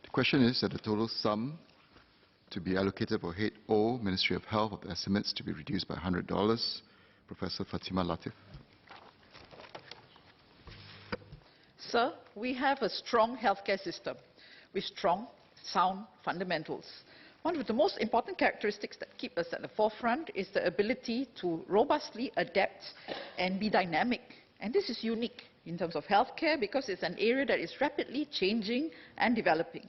The question is that the total sum to be allocated for Head O, Ministry of Health, of the estimates to be reduced by $100. Professor Fatimah Lateef. Sir, we have a strong healthcare system with strong, sound fundamentals. One of the most important characteristics that keep us at the forefront is the ability to robustly adapt and be dynamic. And this is unique in terms of healthcare because it's an area that is rapidly changing and developing.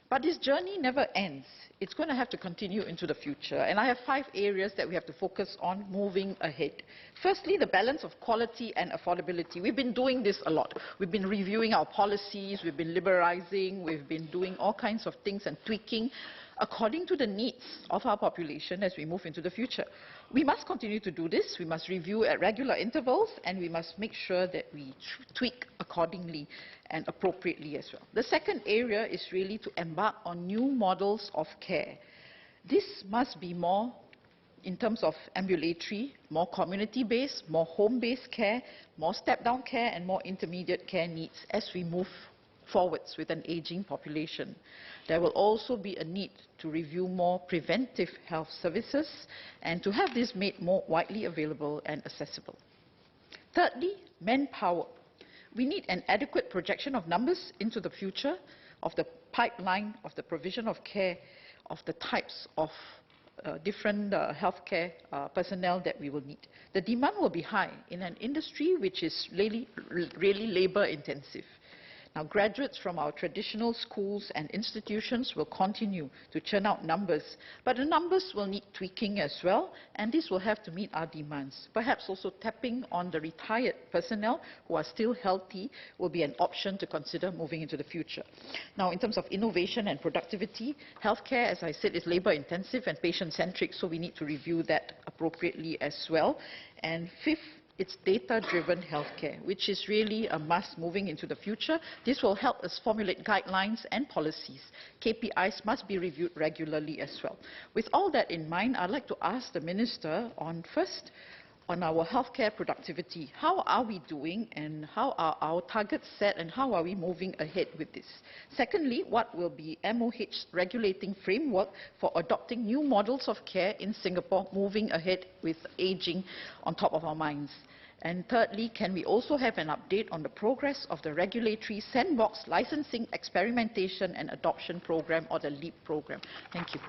But this journey never ends. It's going to have to continue into the future. And I have 5 areas that we have to focus on moving ahead. Firstly, the balance of quality and affordability. We've been doing this a lot. We've been reviewing our policies, we've been liberalizing, we've been doing all kinds of things and tweaking according to the needs of our population as we move into the future. We must continue to do this. We must review at regular intervals, and we must make sure that we tweak accordingly and appropriately as well. The second area is really to embark on new models of care. This must be more in terms of ambulatory, more community-based, more home-based care, more step-down care, and more intermediate care needs as we move forwards with an aging population. There will also be a need to review more preventive health services and to have this made more widely available and accessible. Thirdly, manpower. We need an adequate projection of numbers into the future of the pipeline of the provision of care, of the types of different healthcare personnel that we will need. The demand will be high in an industry which is really labor intensive. Now, graduates from our traditional schools and institutions will continue to churn out numbers, but the numbers will need tweaking as well, and this will have to meet our demands. Perhaps also tapping on the retired personnel who are still healthy will be an option to consider moving into the future. Now, in terms of innovation and productivity, healthcare, as I said, is labor intensive and patient-centric, so we need to review that appropriately as well. And fifth, it's data-driven healthcare, which is really a must moving into the future. This will help us formulate guidelines and policies. KPIs must be reviewed regularly as well. With all that in mind, I'd like to ask the Minister first on our healthcare productivity. How are we doing, and how are our targets set, and how are we moving ahead with this? Secondly, what will be MOH's regulating framework for adopting new models of care in Singapore, moving ahead with aging on top of our minds? And thirdly, can we also have an update on the progress of the regulatory sandbox licensing experimentation and adoption program, or the LEAP program? Thank you.